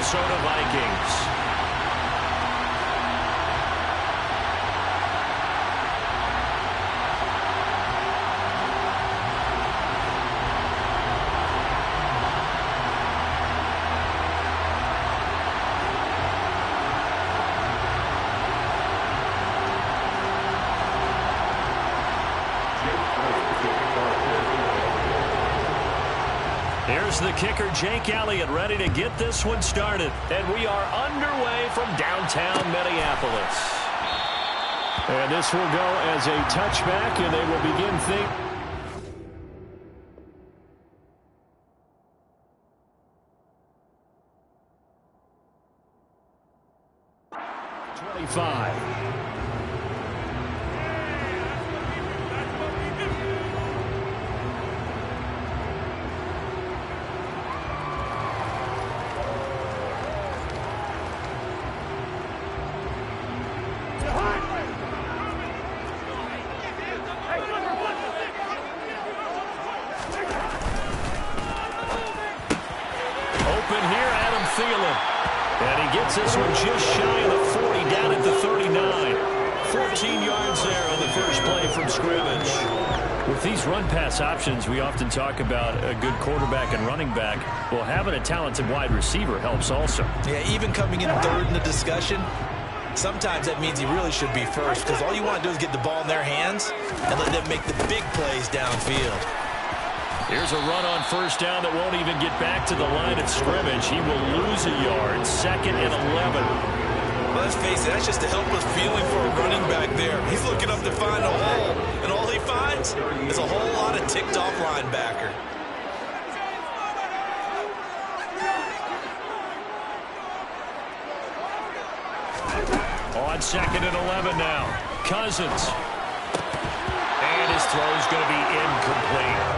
Minnesota Vikings. Here's the kicker, Jake Elliott, ready to get this one started. And we are underway from downtown Minneapolis. And this will go as a touchback, and they will begin things. 25. And he gets this one just shy of the 40, down at the 39. 14 yards there on the first play from scrimmage. With these run-pass options, we often talk about a good quarterback and running back. Well, having a talented wide receiver helps also. Yeah, even coming in third in the discussion, sometimes that means he really should be first, because all you want to do is get the ball in their hands and let them make the big plays downfield. Here's a run on first down that won't even get back to the line of scrimmage. He will lose a yard. 2nd and 11. Well, let's face it, that's just a helpless feeling for a running back there. He's looking up to find a hole, and all he finds is a whole lot of ticked-off linebacker. On 2nd and 11 now. Cousins. And his throw is going to be incomplete.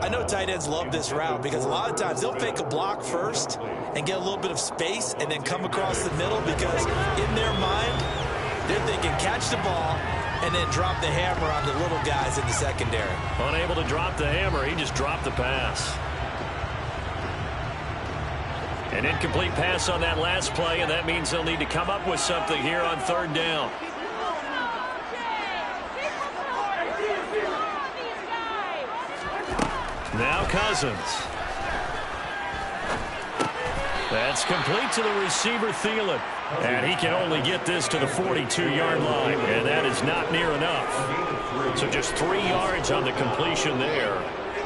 I know tight ends love this route because a lot of times they'll fake a block first and get a little bit of space and then come across the middle, because in their mind, they're thinking catch the ball and then drop the hammer on the little guys in the secondary. Unable to drop the hammer, he just dropped the pass. An incomplete pass on that last play, and that means they'll need to come up with something here on 3rd down. Now Cousins. That's complete to the receiver, Thielen. And he can only get this to the 42-yard line, and that is not near enough. So just 3 yards on the completion there.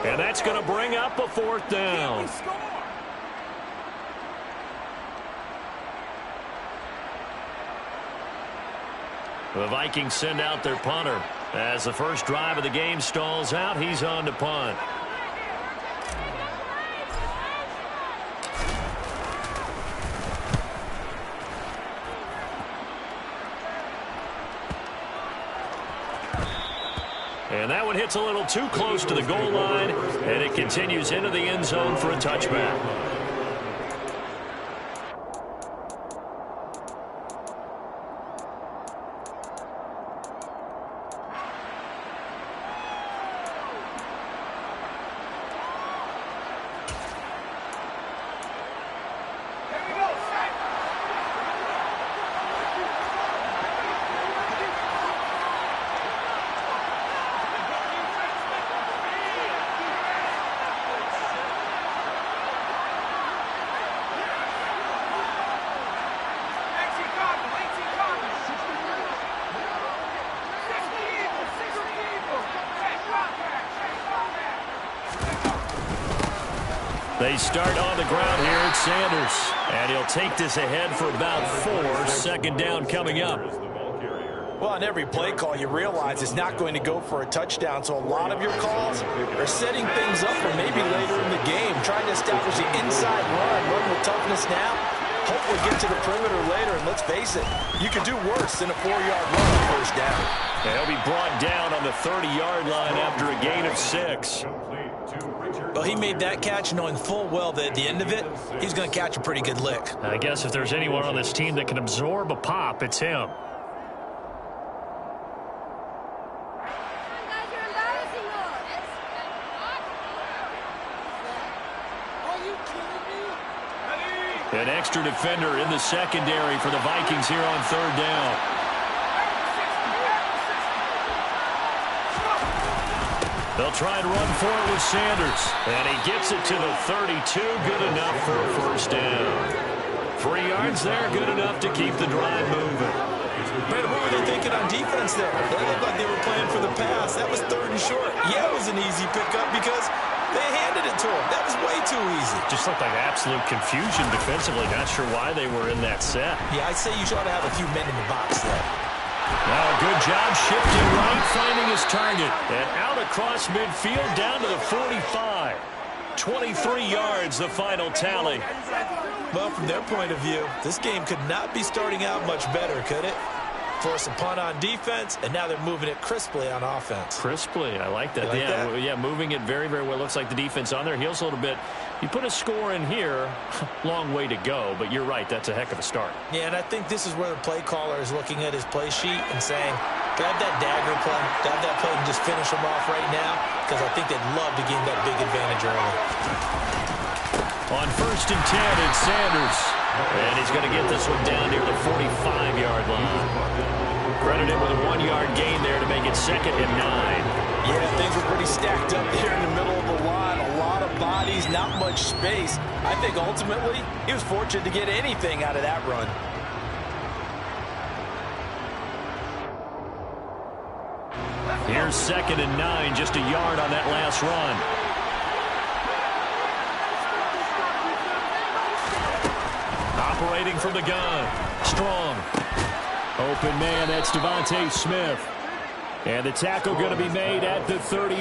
And that's going to bring up a 4th down. The Vikings send out their punter. As the first drive of the game stalls out, he's on to punt. And that one hits a little too close to the goal line, and it continues into the end zone for a touchback. They start on the ground here at Sanders. And he'll take this ahead for about 4. 2nd down coming up. Well, on every play call, you realize it's not going to go for a touchdown. So a lot of your calls are setting things up for maybe later in the game, trying to establish the inside run with toughness now. Hopefully get to the perimeter later. And let's face it, you could do worse than a 4-yard run on first down. And he'll be brought down on the 30-yard line after a gain of 6. Well, he made that catch knowing full well that at the end of it, he's going to catch a pretty good lick. I guess if there's anyone on this team that can absorb a pop, it's him. An extra defender in the secondary for the Vikings here on third down. They'll try and run for it with Sanders. And he gets it to the 32. Good enough for a first down. 3 yards there, good enough to keep the drive moving. Brandon, what were they thinking on defense there? They looked like they were playing for the pass. That was 3rd and short. Yeah, it was an easy pickup because they handed it to him. That was way too easy. Just looked like absolute confusion defensively. Not sure why they were in that set. Yeah, I'd say you ought to have a few men in the box there. Now a good job shifting right, finding his target. And out across midfield, down to the 45. 23 yards, the final tally. Well, from their point of view, this game could not be starting out much better, could it? Force a punt on defense, and now they're moving it crisply on offense. Crisply, I like that. You like that? Yeah, moving it very, very well. Looks like the defense on their heels a little bit. You put a score in here, long way to go, but you're right, that's a heck of a start. Yeah, and I think this is where the play caller is looking at his play sheet and saying, grab that dagger play, grab that play and just finish them off right now, because I think they'd love to gain that big advantage early. On 1st and 10, it's Sanders. And he's going to get this one down near the 45-yard line. Credited with a 1-yard gain there to make it 2nd and 9. Yeah, things were pretty stacked up there in the middle of the line. A lot of bodies, not much space. I think ultimately he was fortunate to get anything out of that run. Here's 2nd and 9, just a yard on that last run. Operating from the gun. Strong. Open man, that's Devontae Smith. And the tackle going to be made at the 38.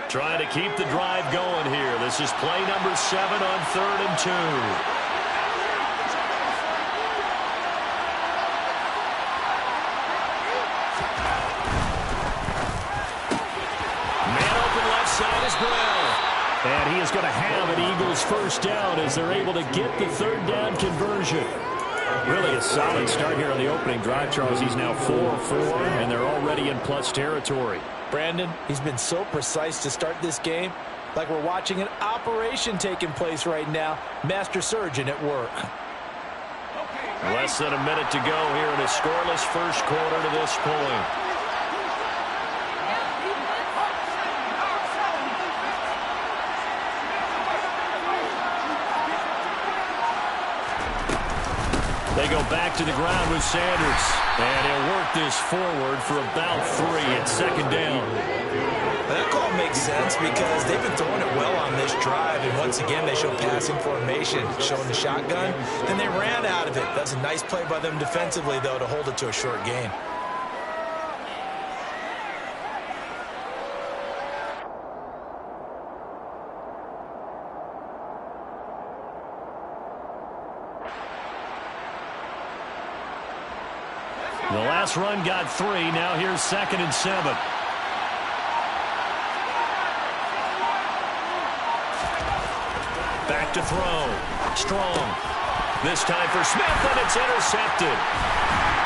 Trying to keep the drive going here. This is play number 7 on 3rd and 2. And he is going to have an Eagles first down as they're able to get the 3rd down conversion. Really a solid start here on the opening drive, Charles. He's now 4-4, and they're already in plus territory. Brandon, he's been so precise to start this game, like we're watching an operation taking place right now. Master surgeon at work. Less than a minute to go here in a scoreless first quarter to this point. They go back to the ground with Sanders. And he'll work this forward for about 3 at 2nd down. That call makes sense because they've been throwing it well on this drive. And once again, they show passing formation, showing the shotgun. Then they ran out of it. That's a nice play by them defensively, though, to hold it to a short gain. The last run got 3. Now here's 2nd and 7. Back to throw. Strong. This time for Smith, and it's intercepted.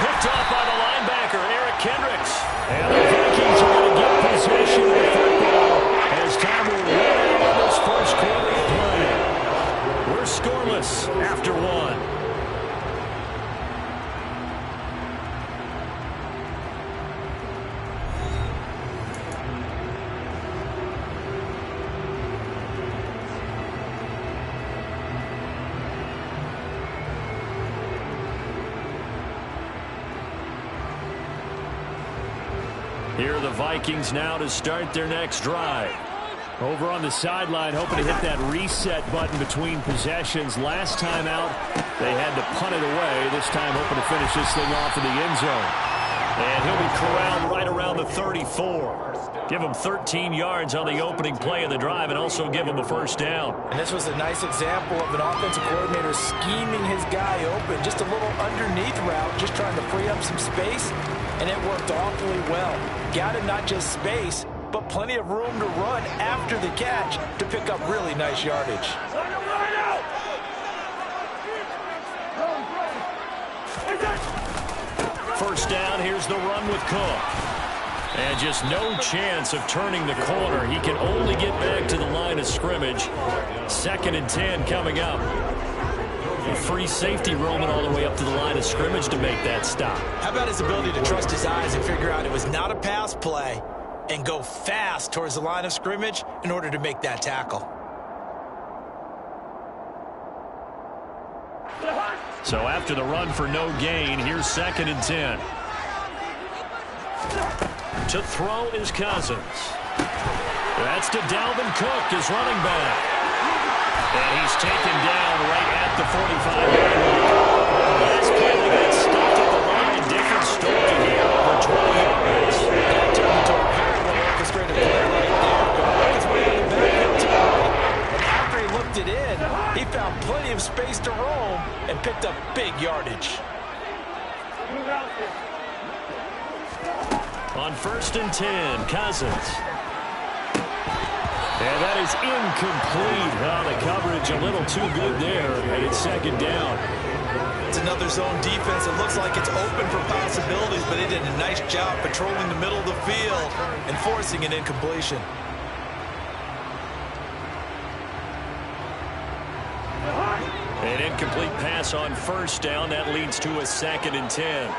Picked off by the linebacker, Eric Kendricks. And the Vikings are going to get possession of the football as time will run out on this first quarter of play. We're scoreless after 1. Here are the Vikings now to start their next drive. Over on the sideline, hoping to hit that reset button between possessions. Last time out, they had to punt it away. This time, hoping to finish this thing off in the end zone. And he'll be corralled right around the 34. Give him 13 yards on the opening play of the drive and also give him a first down. And this was a nice example of an offensive coordinator scheming his guy open. Just a little underneath route, just trying to free up some space. And it worked awfully well. Got him not just space, but plenty of room to run after the catch to pick up really nice yardage. first down. Here's the run with Cook. And just no chance of turning the corner. He can only get back to the line of scrimmage. 2nd and 10 coming up. A free safety roaming all the way up to the line of scrimmage to make that stop. How about his ability to trust his eyes and figure out it was not a pass play and go fast towards the line of scrimmage in order to make that tackle. So after the run for no gain, here's 2nd and 10. To throw is Cousins. That's to Dalvin Cook, his running back. And he's taken down right at the 45-yard line. Last play they got stopped at the line. Different story here, over 20 yards. That turned into a very well-orchestrated play right there. Going his way to the backfield to the right. And after he looked it in, he found plenty of space to roam and picked up big yardage. On 1st and 10, Cousins. And that is incomplete. Oh, the coverage a little too good there, and it's 2nd down. It's another zone defense. It looks like it's open for possibilities, but they did a nice job patrolling the middle of the field and forcing an incompletion. An incomplete pass on 1st down. That leads to a 2nd and 10.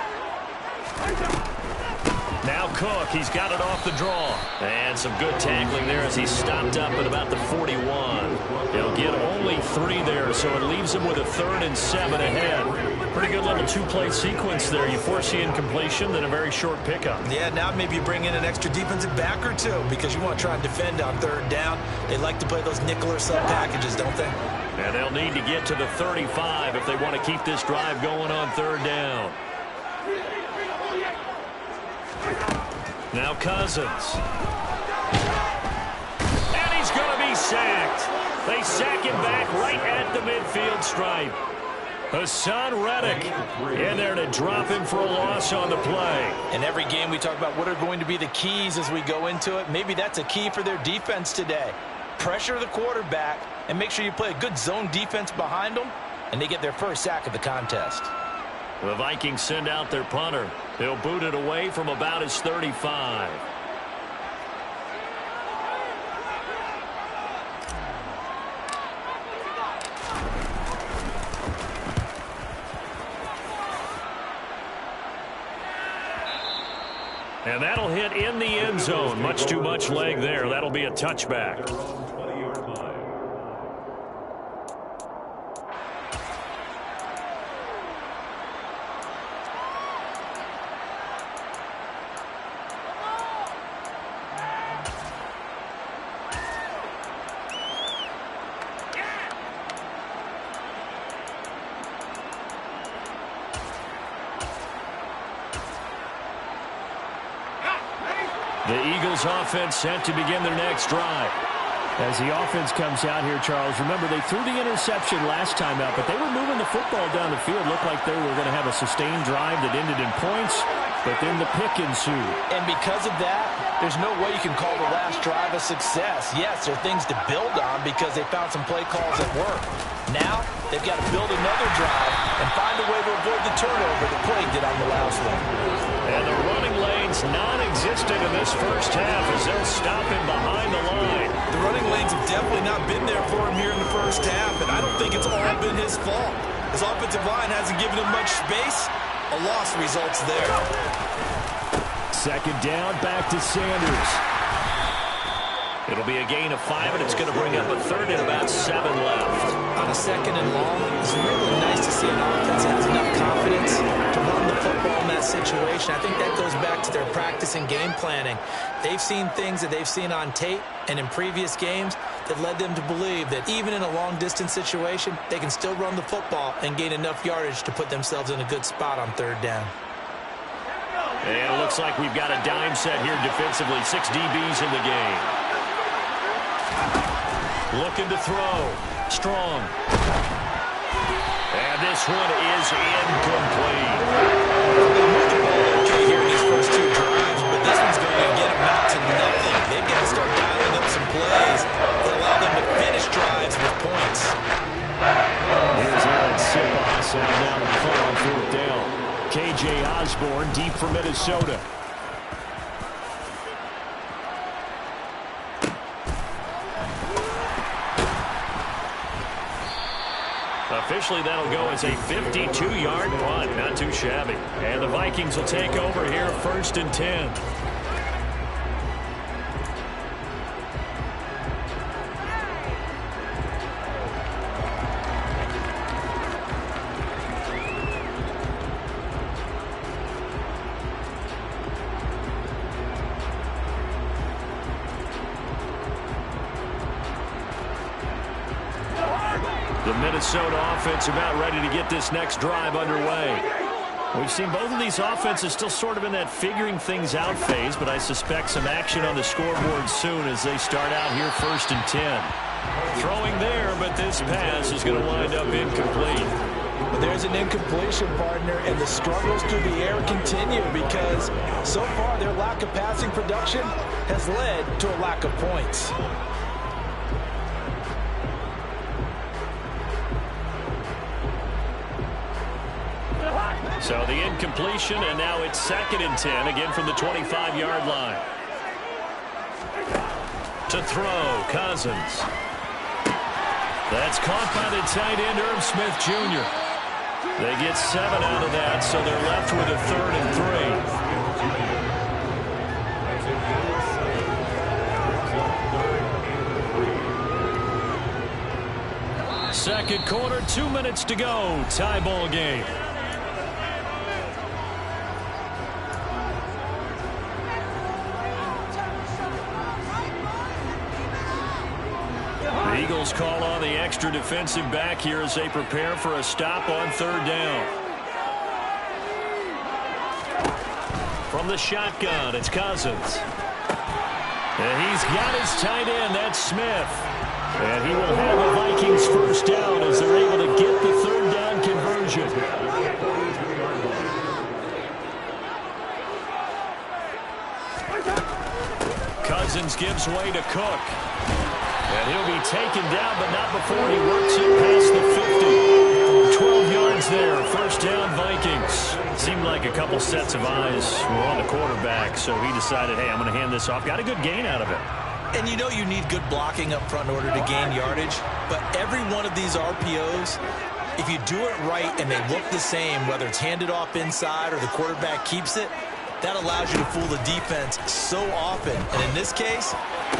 Now Cook, he's got it off the draw. And some good tackling there as he stopped up at about the 41. He'll get only 3 there, so it leaves him with a 3rd and 7 ahead. Pretty good little 2-play sequence there. You force the incompletion, then a very short pickup. Yeah, now maybe you bring in an extra defensive back or two because you want to try and defend on 3rd down. They like to play those nickel or sub packages, don't they? And they'll need to get to the 35 if they want to keep this drive going on 3rd down. Now Cousins. And he's going to be sacked. They sack him back right at the midfield stripe. Hassan Reddick in there to drop him for a loss on the play. In every game we talk about what are going to be the keys as we go into it. Maybe that's a key for their defense today. Pressure the quarterback and make sure you play a good zone defense behind them, and they get their first sack of the contest. The Vikings send out their punter. He'll boot it away from about his 35. And that'll hit in the end zone. Much too much leg there. That'll be a touchback. The Eagles offense set to begin their next drive. As the offense comes out here, Charles, remember they threw the interception last time out, but they were moving the football down the field. Looked like they were going to have a sustained drive that ended in points, but then the pick ensued. And because of that, there's no way you can call the last drive a success. Yes, there are things to build on because they found some play calls that work. Now, they've got to build another drive and find a way to avoid the turnover that plagued it on the last one. And the running lane's non-existent in this first half as they'll stop him behind the line. The running lanes have definitely not been there for him here in the first half, and I don't think it's all been his fault. His offensive line hasn't given him much space. A loss results there. 2nd down, back to Sanders. It'll be a gain of 5, and it's going to bring up a 3rd and about 7 left. On a 2nd and long, it's really nice to see an offense that has enough confidence to run the football in that situation. I think that goes back to their practice and game planning. They've seen things that they've seen on tape and in previous games that led them to believe that even in a long-distance situation, they can still run the football and gain enough yardage to put themselves in a good spot on 3rd down. And it looks like we've got a dime set here defensively. 6 DBs in the game. Looking to throw. Strong. And this one is incomplete. Okay, here in these first 2 drives, but this one's going to get them out to nothing. They've got to start dialing up some plays that allow them to finish drives with points. Here's Aaron Sipas, and now the call on 4th down. K.J. Osborne, Minnesota. Officially, that'll go as a 52-yard punt. Not too shabby. And the Vikings will take over here, 1st and 10. The Minnesota offense about ready to get this next drive underway. We've seen both of these offenses still sort of in that figuring things out phase, but I suspect some action on the scoreboard soon as they start out here 1st and 10. Throwing there, but this pass is going to wind up incomplete. But there's an incompletion, partner, and the struggles through the air continue because so far their lack of passing production has led to a lack of points. So the incompletion, and now it's 2nd and 10, again from the 25-yard line. To throw, Cousins. That's caught by the tight end, Irv Smith Jr. They get 7 out of that, so they're left with a 3rd and 3. Second quarter, 2 minutes to go. Tie ball game. The Eagles call on the extra defensive back here as they prepare for a stop on 3rd down. From the shotgun, it's Cousins. And he's got his tight end, that's Smith. And he will have a Vikings 1st down as they're able to get the 3rd down conversion. Cousins gives way to Cook. And he'll be taken down, but not before he works it past the 50. 12 yards there, 1st down Vikings. Seemed like a couple sets of eyes were on the quarterback, so he decided, hey, I'm going to hand this off. Got a good gain out of it. And you know you need good blocking up front in order to gain yardage, but every one of these RPOs, if you do it right and they look the same, whether it's handed off inside or the quarterback keeps it, that allows you to fool the defense so often. And in this case,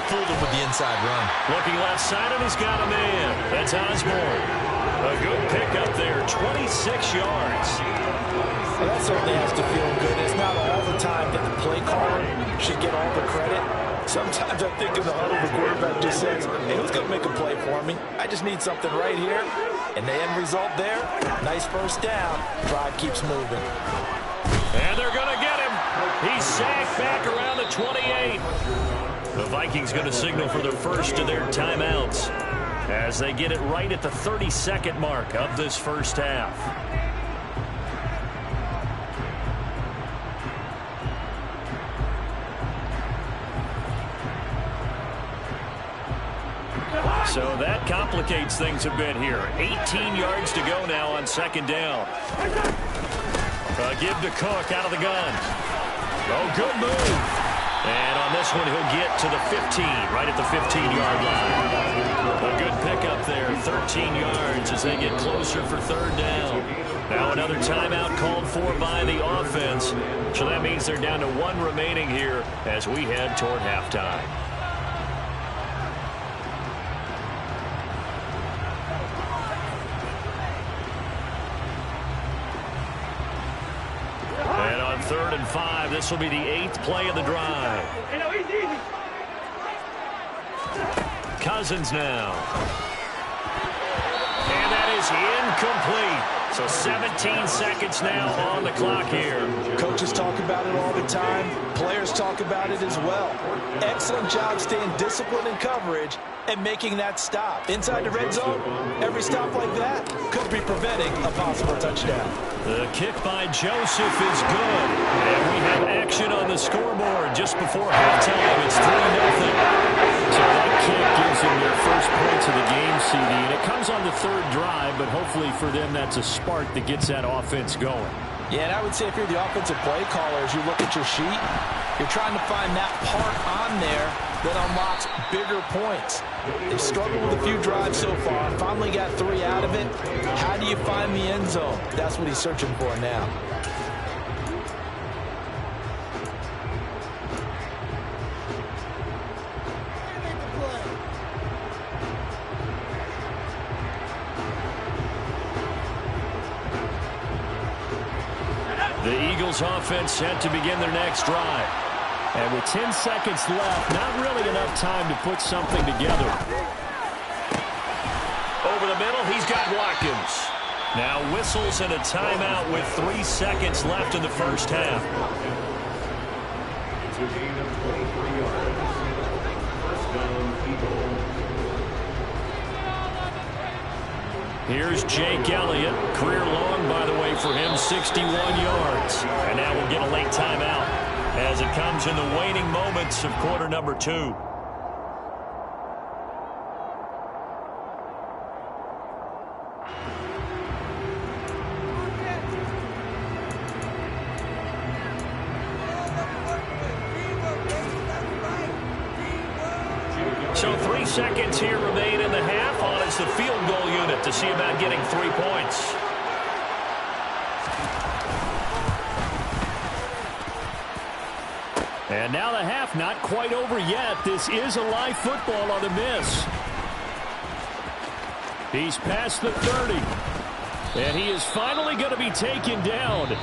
fooled him with the inside run. Looking left side, and he's got a man. That's Osborne. A good pickup there, 26 yards. Well, that certainly has to feel good. It's not all the time that the play caller should get all the credit. Sometimes I think in the huddle, the quarterback just says, hey, who's going to make a play for me? I just need something right here. And the end result there, nice 1st down. Drive keeps moving. And they're going to get him. He's sacked back around the 28. The Vikings going to signal for the first of their timeouts as they get it right at the 32nd mark of this 1st half. So that complicates things a bit here. 18 yards to go now on 2nd down. Give to Cook out of the gun. Oh, good move. And on this one, he'll get to the 15, right at the 15-yard line. A good pickup there, 13 yards as they get closer for 3rd down. Now another timeout called for by the offense. So that means they're down to 1 remaining here as we head toward halftime. And on 3rd and 5, this will be the 8th play of the drive. Cousins now. And that is incomplete. So 17 seconds now on the clock here. Coaches talk about it all the time. Players talk about it as well. Excellent job staying disciplined in coverage and making that stop. Inside the red zone, every stop like that could be preventing a possible touchdown. The kick by Joseph is good. And we have action on the scoreboard just before halftime. It's 3-0. So that kick gives them their first points of the game, CD. And it comes on the 3rd drive, but hopefully for them that's a spark that gets that offense going. Yeah, and I would say if you're the offensive play caller, as you look at your sheet, you're trying to find that part on there that unlocks bigger points. They've struggled with a few drives so far. Finally got 3 out of it. How do you find the end zone? That's what he's searching for now. The Eagles offense set to begin their next drive. And with 10 seconds left, not really enough time to put something together. Over the middle, he's got Watkins. Now whistles and a timeout with 3 seconds left in the first half. It's a gain of 23 yards. First down, Eagles. Here's Jake Elliott. Career long, by the way, for him, 61 yards. And now we'll get a late timeout as it comes in the waning moments of quarter number 2. So 3 seconds here remain in the half. On is the field goal unit to see about getting 3 points. And now the half not quite over yet. This is a live football on the miss. He's past the 30. And he is finally going to be taken down. That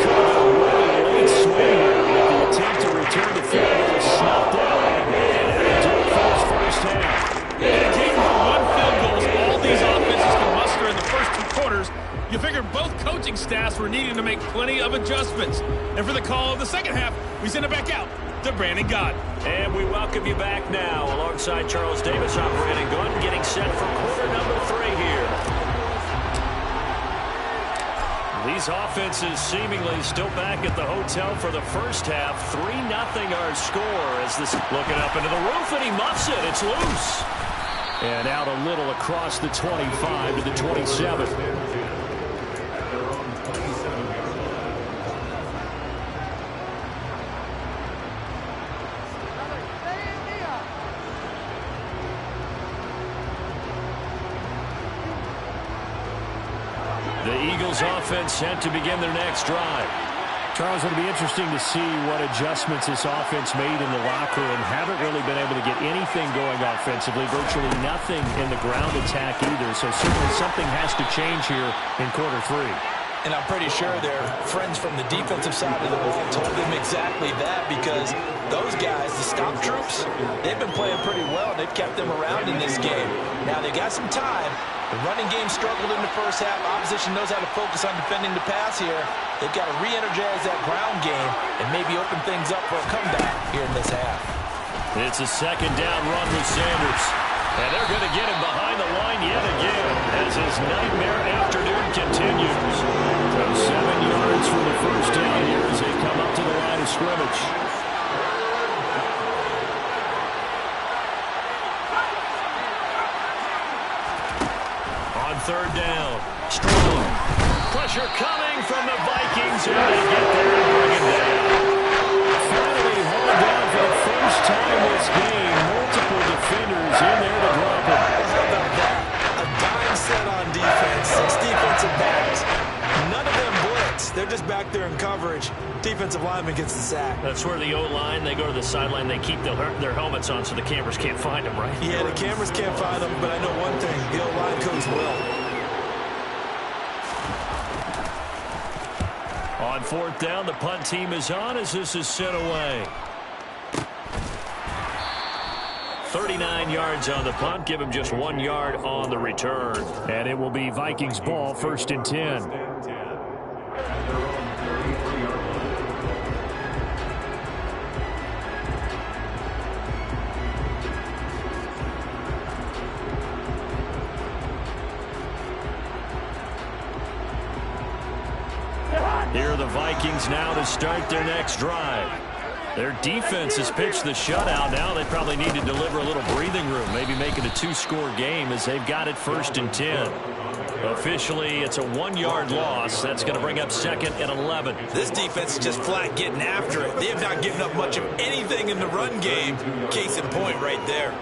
could have been a really late swing here with the attempt to return the field goal snuffed out. And that'll do it for his first half. In a game where 1 field goal is all these offenses can muster in the first 2 quarters, you figure both coaching staffs were needing to make plenty of adjustments. And for the call of the second half, we send it back out to Brandon Gott. And we welcome you back now alongside Charles Davis. I'm Brandon Gott, getting set for quarter number 3 here. These offenses seemingly still back at the hotel for the first half. 3-0 our score as this looking up into the roof, and he muffs it. It's loose. And out a little across the 25 to the 27. The Eagles offense set to begin their next drive. Charles, it'll be interesting to see what adjustments this offense made in the locker room. Haven't really been able to get anything going offensively. Virtually nothing in the ground attack either. So certainly something has to change here in quarter 3. And I'm pretty sure their friends from the defensive side of the ball told them exactly that, because those guys, the stop troops, they've been playing pretty well. They've kept them around in this game. Now they got some time. The running game struggled in the first half. Opposition knows how to focus on defending the pass here. They've got to re-energize that ground game and maybe open things up for a comeback here in this half. It's a second down run with Sanders. And they're going to get him behind the line yet again as his nightmare afternoon continues. So 7 yards for the first down here as they come up to the line of scrimmage. On third down, struggling. Pressure coming from the Vikings, and they get there and bring it down. Finally hauled down for the first time this game. Multiple defenders in there to drop him. How about that? A dime set on defense. 6 defensive backs. None of them blitz. They're just back there in coverage. Defensive lineman gets the sack. That's where the O-line, they go to the sideline, they keep their helmets on so the cameras can't find them, right? Yeah, the cameras can't find them, but I know one thing. The O-line coach will. On fourth down, the punt team is on as this is sent away. 39 yards on the punt. Give him just 1 yard on the return. And it will be Vikings ball, 1st and 10. Here are the Vikings now to start their next drive. Their defense has pitched the shutout. Now they probably need to deliver a little breathing room, maybe make it a 2-score game as they've got it 1st and 10. Officially, it's a 1-yard loss. That's going to bring up 2nd and 11. This defense is just flat getting after it. They have not given up much of anything in the run game. Case in point right there.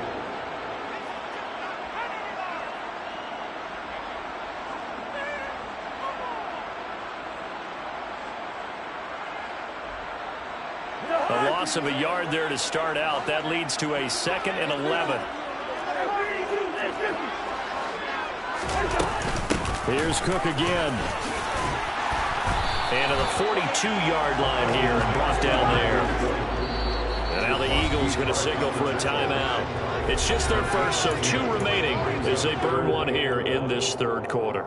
A loss of a yard there to start out. That leads to a 2nd and 11. Here's Cook again. And to the 42-yard line here and brought down there. And now the Eagles going to signal for a timeout. It's just their first, so 2 remaining as they burn one here in this 3rd quarter.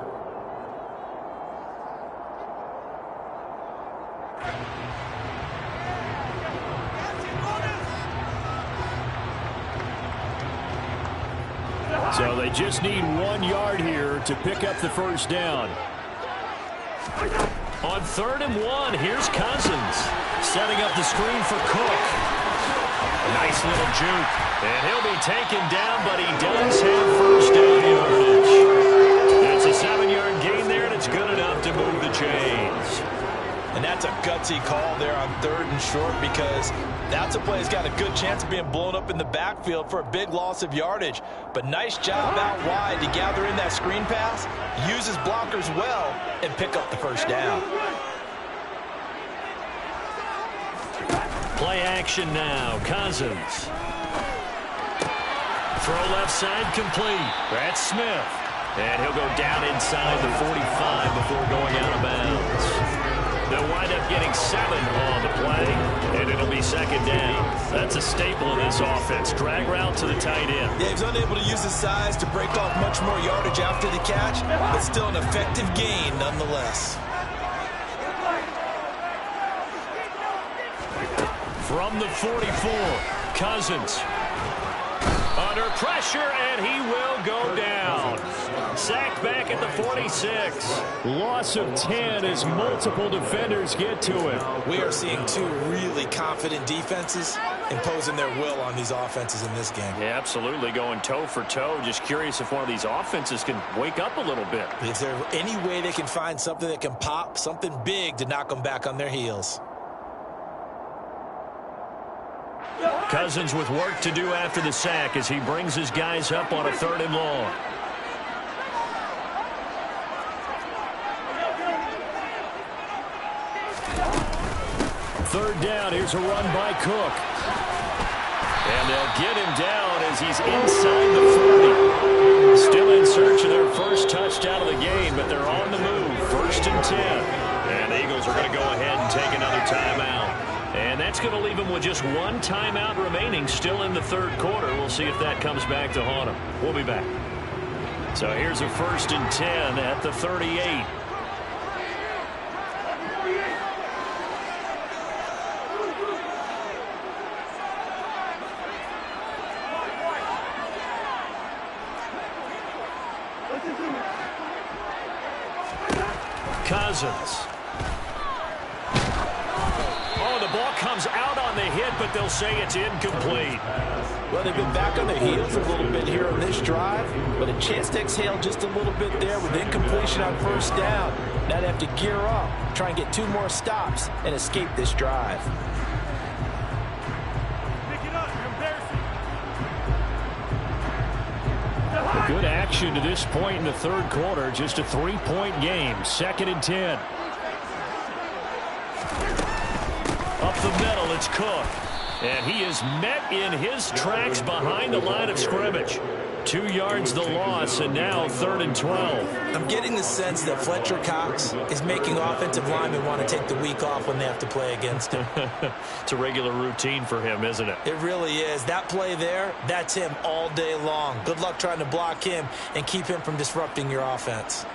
So they just need 1 yard here to pick up the first down. On 3rd and 1, here's Cousins setting up the screen for Cook. A nice little juke. And he'll be taken down, but he does have first down yardage. It's a 7-yard gain there, and it's good enough to move the chains. And that's a gutsy call there on 3rd and short, because that's a play that's got a good chance of being blown up in the backfield for a big loss of yardage. But nice job out wide to gather in that screen pass, use his blockers well, and pick up the first down. Play action now. Cousins. Throw left side complete. That's Smith. And he'll go down inside the 45 before going out of bounds. They'll wind up getting 7 on the play, and it'll be 2nd down. That's a staple of this offense. Drag route to the tight end. Yeah, he's unable to use his size to break off much more yardage after the catch, but still an effective gain nonetheless. From the 44, Cousins. Under pressure, and he will go down. Sacked back at the 46. Loss of 10 as multiple defenders get to him. We are seeing 2 really confident defenses imposing their will on these offenses in this game. Yeah, absolutely, going toe for toe. Just curious if one of these offenses can wake up a little bit. Is there any way they can find something that can pop, something big to knock them back on their heels? Cousins with work to do after the sack as he brings his guys up on a 3rd and long. Third down, here's a run by Cook. And they'll get him down as he's inside the 40. Still in search of their first touchdown of the game, but they're on the move. 1st and 10. And the Eagles are going to go ahead and take another timeout. And that's going to leave them with just 1 timeout remaining still in the 3rd quarter. We'll see if that comes back to haunt them. We'll be back. So here's a 1st and 10 at the 38. Cousins. Oh, the ball comes out on the hit, but they'll say it's incomplete. Well, they've been back on their heels a little bit here on this drive, but a chance to exhale just a little bit there with incompletion on 1st down. Now they have to gear up, try and get 2 more stops, and escape this drive. Good action to this point in the 3rd quarter. Just a 3-point game. 2nd and 10. Up the middle, it's Cook. And he is met in his tracks behind the line of scrimmage. 2 yards the loss, and now 3rd and 12. I'm getting the sense that Fletcher Cox is making offensive linemen want to take the week off when they have to play against him. It's a regular routine for him, isn't it? It really is. That play there, that's him all day long. Good luck trying to block him and keep him from disrupting your offense.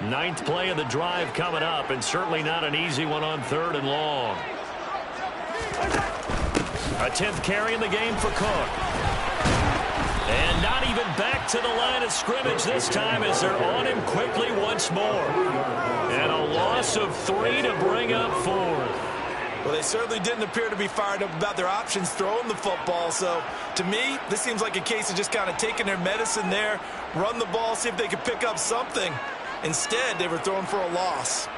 Ninth play of the drive coming up, and certainly not an easy one on 3rd and long. A 10th carry in the game for Cook. And not even back to the line of scrimmage this time as they're on him quickly once more. And a loss loss of 3 to bring up 4th. Well, they certainly didn't appear to be fired up about their options throwing the football. So, to me, this seems like a case of just kind of taking their medicine there, run the ball, see if they could pick up something. Instead, they were throwing for a loss.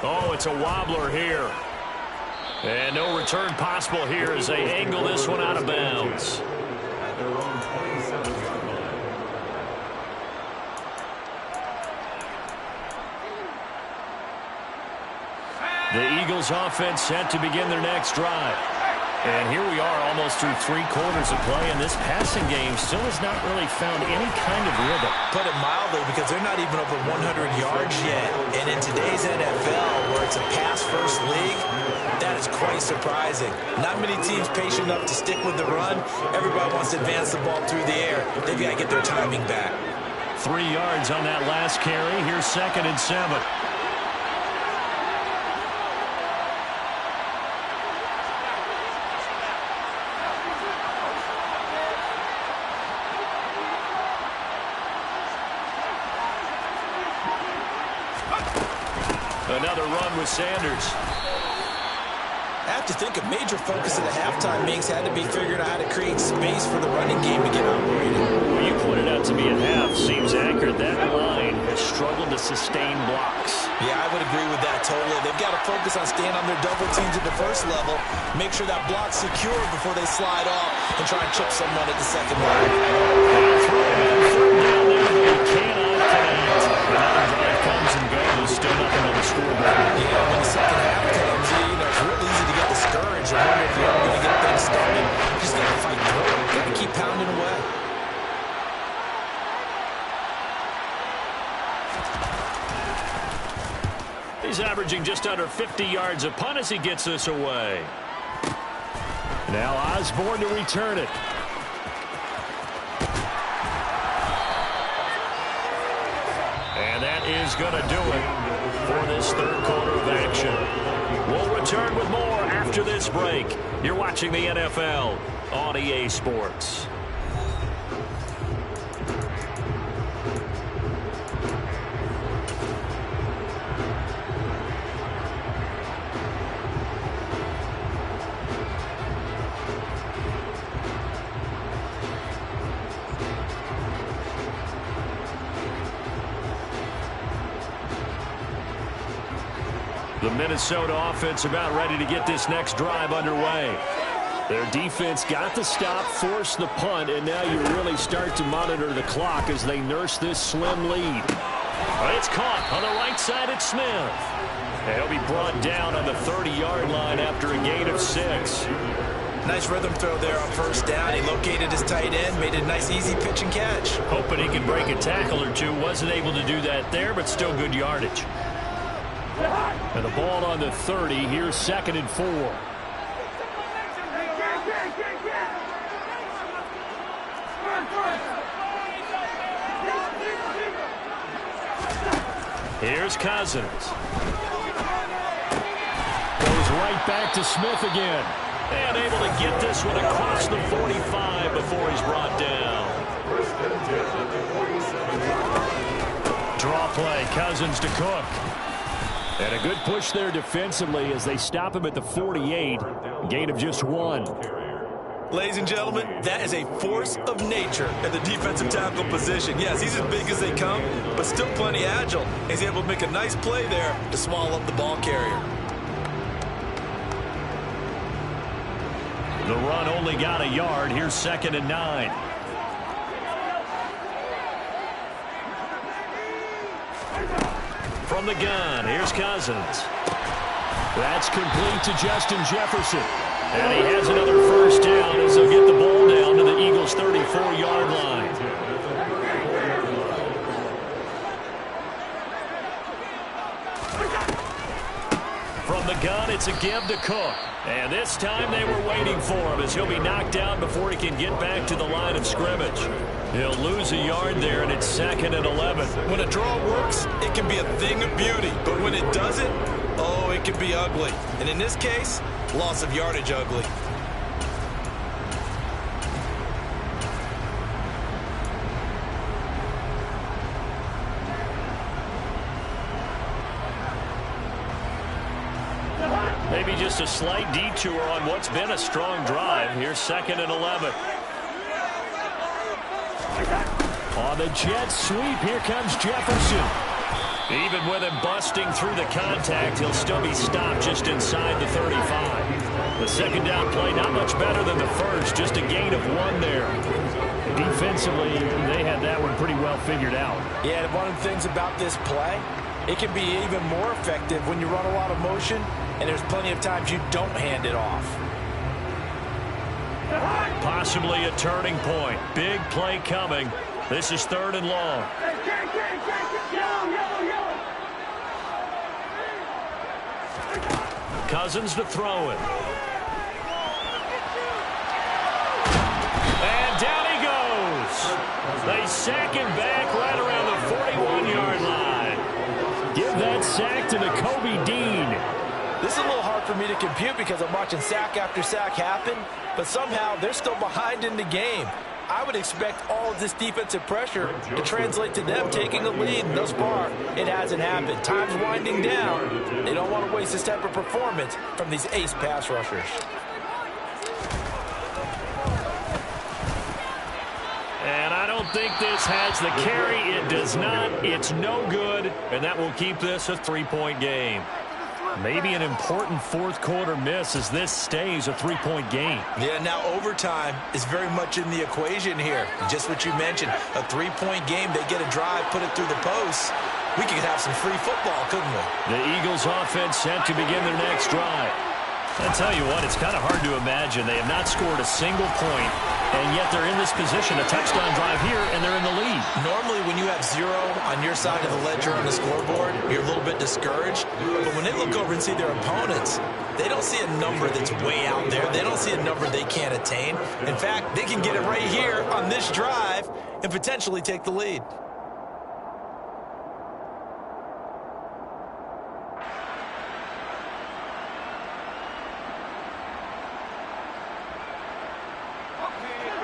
Oh, it's a wobbler here. And no return possible here as they angle this one out of bounds. The Eagles offense set to begin their next drive. And here we are almost through 3 quarters of play, and this passing game still has not really found any kind of rhythm. Put it mildly, because they're not even over 100 yards yet. And in today's NFL, where it's a pass-first league, that is quite surprising. Not many teams patient enough to stick with the run. Everybody wants to advance the ball through the air. They've got to get their timing back. 3 yards on that last carry. Here's 2nd and 7. Another run with Sanders. I have to think a major focus of the halftime meetings had to be figuring out how to create space for the running game to get operating. Well, you pointed out to me at half. Seems accurate. That line has struggled to sustain blocks. Yeah, I would agree with that totally. They've got to focus on staying on their double teams at the first level, make sure that block's secure before they slide off and try and chip someone at the second level. Third down there, but he cannot connect. Another drive comes and goes. Still nothing on the scoreboard. Yeah, when the second half comes, it's real easy to get discouraged and wonder if you're ever going to get things started. You just got to fight through it. Got to keep pounding away. He's averaging just under 50 yards a punt as he gets this away. Now Osborne to return it. And that is going to do it for this 3rd quarter of action. We'll return with more after this break. You're watching the NFL on EA Sports. The Minnesota offense about ready to get this next drive underway. Their defense got the stop, forced the punt, and now you really start to monitor the clock as they nurse this slim lead. It's caught on the right side at Smith. He'll be brought down on the 30-yard line after a gain of 6. Nice rhythm throw there on first down. He located his tight end, made a nice easy pitch and catch. Hoping he could break a tackle or two. Wasn't able to do that there, but still good yardage. And the ball on the 30. Here's 2nd and 4. Here's Cousins. Goes right back to Smith again. And able to get this one across the 45 before he's brought down. Draw play. Cousins to Cook. And a good push there defensively as they stop him at the 48. Gain of just 1. Ladies and gentlemen, that is a force of nature at the defensive tackle position. Yes, he's as big as they come, but still plenty agile. He's able to make a nice play there to swallow up the ball carrier. The run only got a yard. Here's 2nd and 9. From the gun, here's Cousins. That's complete to Justin Jefferson. And he has another first down as they'll get the ball down to the Eagles' 34-yard line. From the gun, it's a give to Cook. And this time they were waiting for him as he'll be knocked out before he can get back to the line of scrimmage. He'll lose a yard there, and it's 2nd and 11. When a draw works, it can be a thing of beauty. But when it doesn't, oh, it can be ugly. And in this case, loss of yardage ugly. just a slight detour on what's been a strong drive. Here's 2nd and 11. On the jet sweep, here comes Jefferson. Even with him busting through the contact, he'll still be stopped just inside the 35. The second down play, not much better than the first, just a gain of 1 there. Defensively, they had that one pretty well figured out. Yeah, one of the things about this play, it can be even more effective when you run a lot of motion, and there's plenty of times you don't hand it off. Possibly a turning point. Big play coming. This is 3rd and long. Cousins to throw it. And down he goes. They sack him back right around the 41-yard line. Give that sack to the Kobe Dean. This is a little hard for me to compute because I'm watching sack after sack happen, but somehow they're still behind in the game. I would expect all of this defensive pressure to translate to them taking a lead. And thus far, it hasn't happened. Time's winding down. They don't want to waste this type of performance from these ace pass rushers. And I don't think this has the carry. It does not. It's no good. And that will keep this a 3-point game. Maybe an important fourth-quarter miss as this stays a 3-point game. Yeah, now overtime is very much in the equation here. Just what you mentioned, a 3-point game. They get a drive, put it through the posts. We could have some free football, couldn't we? The Eagles offense set to begin their next drive. I'll tell you what, it's kind of hard to imagine. They have not scored a single point, and yet they're in this position, a touchdown drive here, and they're in the lead. Normally, when you have 0 on your side of the ledger on the scoreboard, you're a little bit discouraged. But when they look over and see their opponents, they don't see a number that's way out there. They don't see a number they can't attain. In fact, they can get it right here on this drive and potentially take the lead.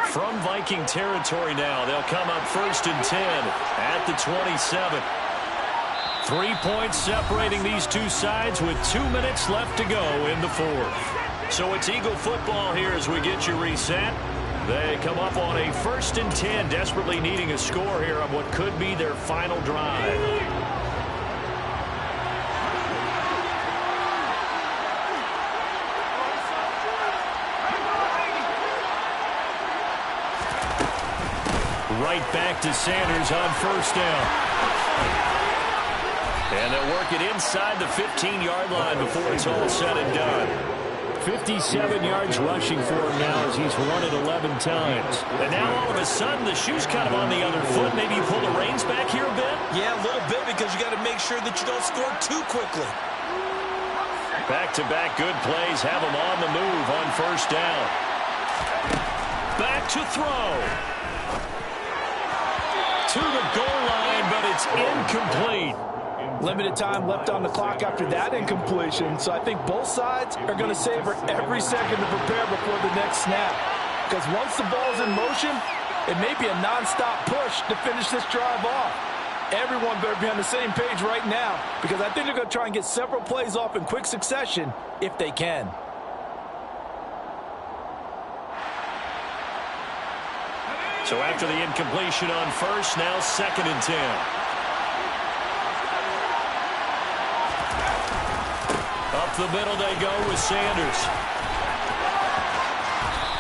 From Viking territory now, they'll come up 1st and 10 at the 27. 3 points separating these two sides with 2 minutes left to go in the 4th. So it's Eagle football here as we get you reset. They come up on a 1st and 10, desperately needing a score here on what could be their final drive. Right back to Sanders on 1st down. And they'll work it inside the 15-yard line before it's all said and done. 57 yards rushing for him now as he's run it 11 times. And now all of a sudden the shoe's kind of on the other foot. Maybe you pull the reins back here a bit? Yeah, a little bit because you got to make sure that you don't score too quickly. Back-to-back good plays have them on the move on 1st down. Back to throw. To the goal line, but it's incomplete. Limited time left on the clock after that incompletion, so I think both sides are going to savor every second to prepare before the next snap. Because once the ball's in motion, it may be a nonstop push to finish this drive off. Everyone better be on the same page right now, because I think they're going to try and get several plays off in quick succession if they can. So after the incompletion on 1st, now 2nd and 10. Up the middle they go with Sanders.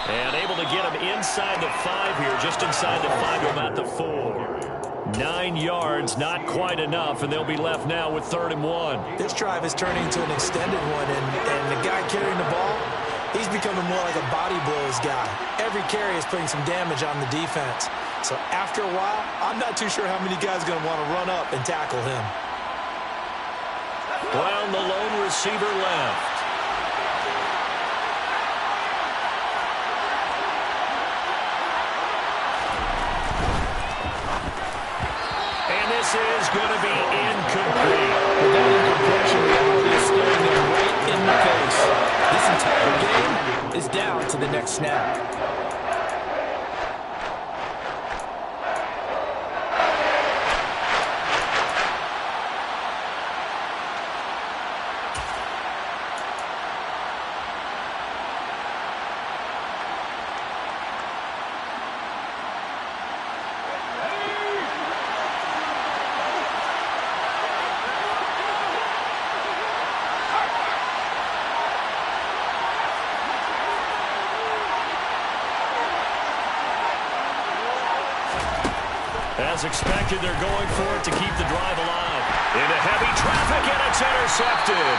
And able to get him inside the 5 here, just inside the 5, about the 4. 9 yards, not quite enough, and they'll be left now with 3rd and 1. This drive is turning into an extended one, and the guy carrying the ball, he's becoming more like a body blows guy. Every carry is putting some damage on the defense. So after a while, I'm not too sure how many guys are going to want to run up and tackle him. Brown, the lone receiver, left. And this is going to be incomplete. But that incompletion reality is staring them right in the face. This entire game is down to the next snap. As expected, they're going for it to keep the drive alive. Into heavy traffic, and it's intercepted.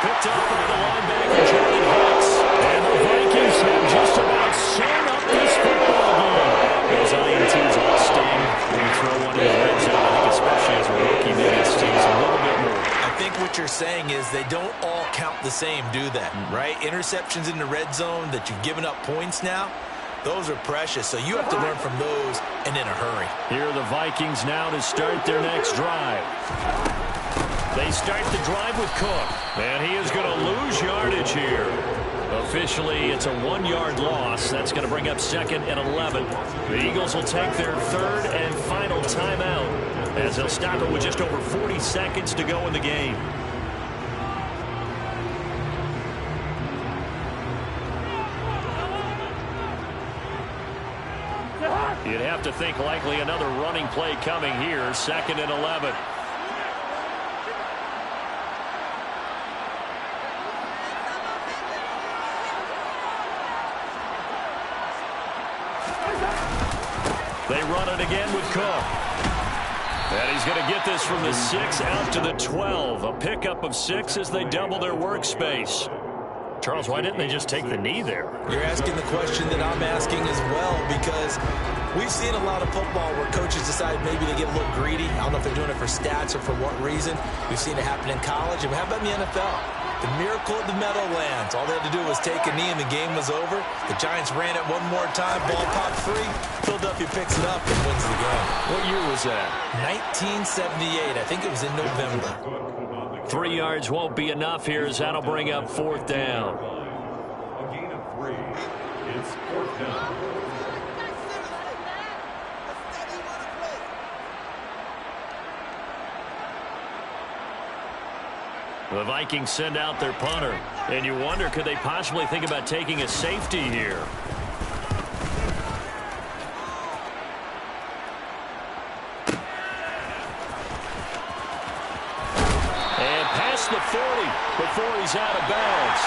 Picked up by the linebacker, Jordan Hicks. And the Vikings have just about sewn up this football game. Those INTs all sting when you throw one in the red zone. I think especially as a rookie, maybe it stings a little bit more. I think what you're saying is they don't all count the same, do they? Right? Interceptions in the red zone that you've given up points now, those are precious. So you have to learn from those and in a hurry. Here are the Vikings now to start their next drive. They start the drive with Cook, and he is going to lose yardage here. Officially, it's a 1-yard loss. That's going to bring up 2nd and 11. The Eagles will take their 3rd and final timeout as they'll stop it with just over 40 seconds to go in the game. You'd have to think likely another running play coming here. 2nd and 11. They run it again with Cook. And he's going to get this from the 6 out to the 12. A pickup of 6 as they double their workspace. Charles, why didn't they just take the knee there? You're asking the question that I'm asking as well, because we've seen a lot of football where coaches decide maybe they get a little greedy. I don't know if they're doing it for stats or for what reason. We've seen it happen in college. And how about in the NFL? The miracle at the Meadowlands. All they had to do was take a knee and the game was over. The Giants ran it one more time. Ball popped free. Philadelphia picks it up and wins the game. What year was that? 1978. I think it was in November. 3 yards won't be enough here as that'll bring up 4th down. A gain of 3. It's 4th down. The Vikings send out their punter. And you wonder, could they possibly think about taking a safety here? And past the 40 before he's out of bounds.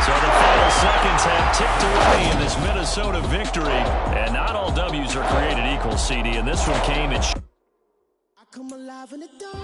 So the final seconds have ticked away in this Minnesota victory. And not all W's are created equal, CD. And this one came in. I come alive in the dark.